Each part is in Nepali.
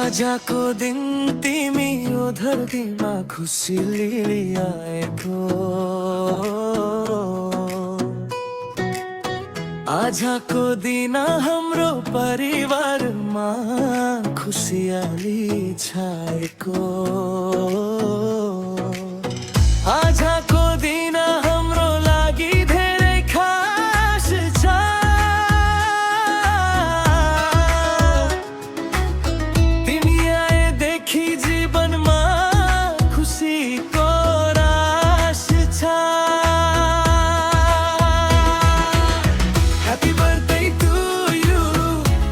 आजको दिन तिमी यो धरतीमा खुसी लिई आएको। आजको दिन हाम्रो परिवारमा खुसियाली छाएको। आजको दिन हाम्रो लागि धेरै खास छ। तिमी आएदेखि जीवनमा खुसीको रास छ। Happy birthday to you,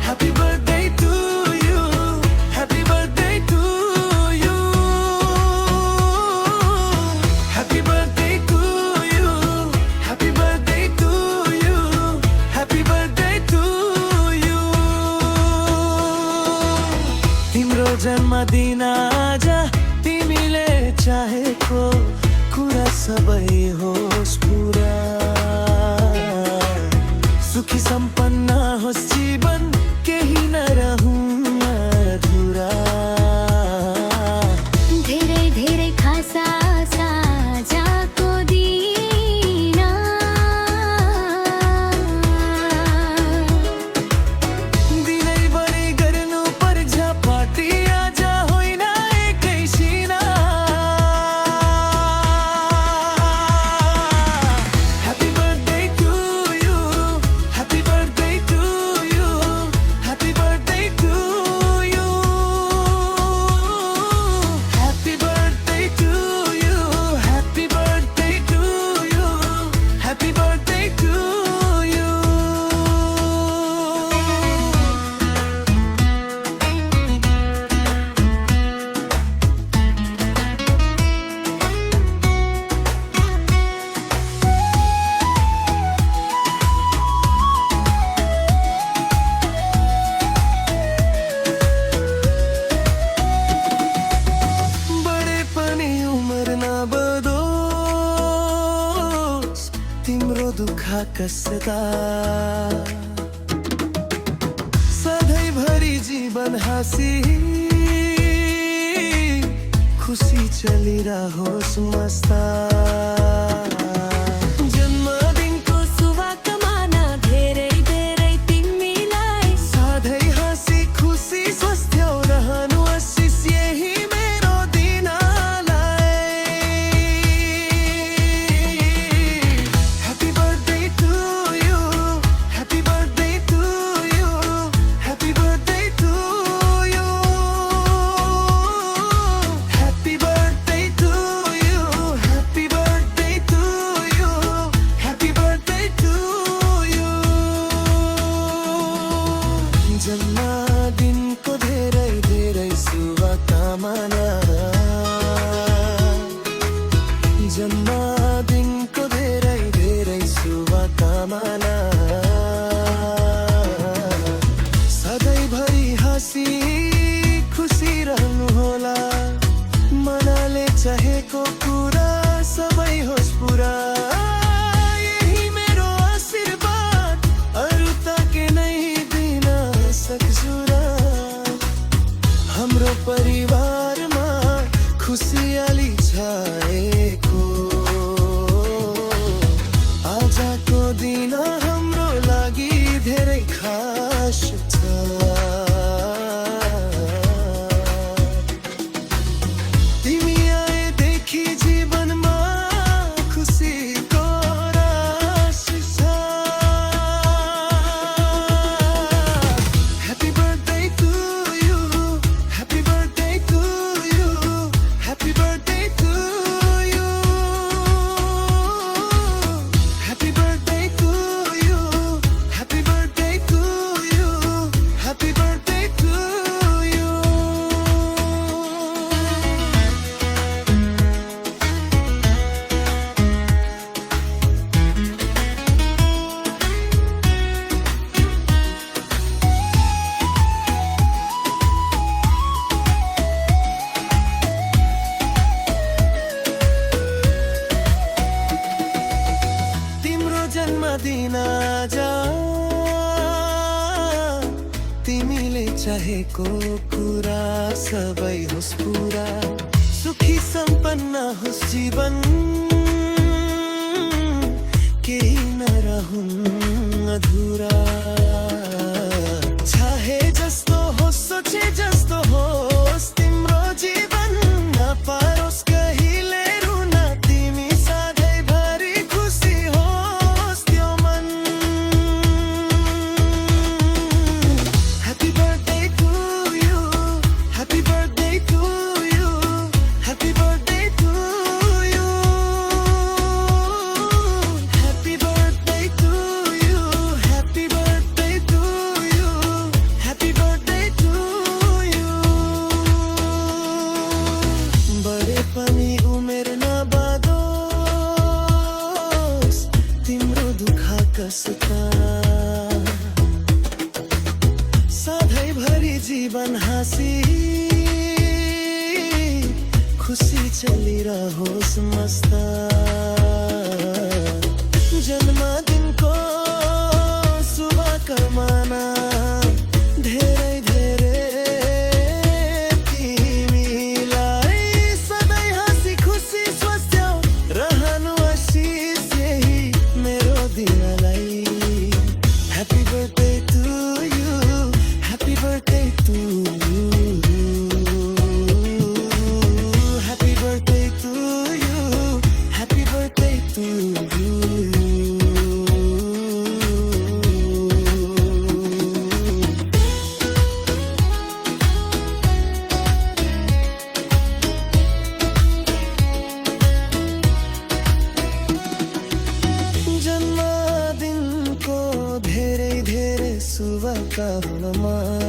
happy birthday to you, happy birthday to you. Happy birthday to you, happy birthday to you, happy birthday to you. तिम्रो जन्मदिन आज तिमीले चाहेको कुरा सबै होस् पुरा। सुखी सम्पन्न होस् जीवन, केही नरहुँ अधुरा। धेरै धेरै खास आजको दिन। दिनैभरि गर्नु पर्छ पार्टी, आज होइन एकैछिन। Happy birthday to you, happy birthday to you, happy birthday to you. Happy birthday to you, happy birthday to you, happy birthday to you. बडे पनि उमर नबदोस्, तिम्रो दुःख कसदा। सधैँभरि जीवन हाँसी खुसी चलिरहोस् मस्ता। जन्मदिनको शुभकामना धेरै धेरै तिमीलाई। सधैँ हाँसी खुसी स्वास्थ्य रहनु आशिष यही मेरो दिनलाई। Happy birthday to you, happy birthday to you, happy birthday to you. Happy birthday to you, happy birthday चाहेको कुरा सबै होस् पुरा, सुखी सम्पन्न होस् जीवन, केही नरहुन् अधुरा। चाहे जस्तो होस् सोचे जस्तो होस् तिम्रो जीवन, नपारोस् कहिले रुन तिमी सधैँभरि खुसी होस् त्यो मन। Happy birthday to you, happy birthday to you, happy birthday to you, happy birthday to you, happy birthday to you, happy birthday to you। बडे पनि उमेर नबाँधोस् तिम्रो दुःख कसका, सधैँभरि जीवन हाँसी खुसी चलिरहोस् मस्त। जन्मदिनको शुभकामना धेरै धेरै तिमीलाई, सधैँ हाँसी खुसी स्वस्थ रहनु आशिष यही मेरो दिनलाई। Happy birthday to you, happy birthday to you, happy birthday to you, happy birthday to you। जन्मदिनको धेरै धेरै शुभकामना।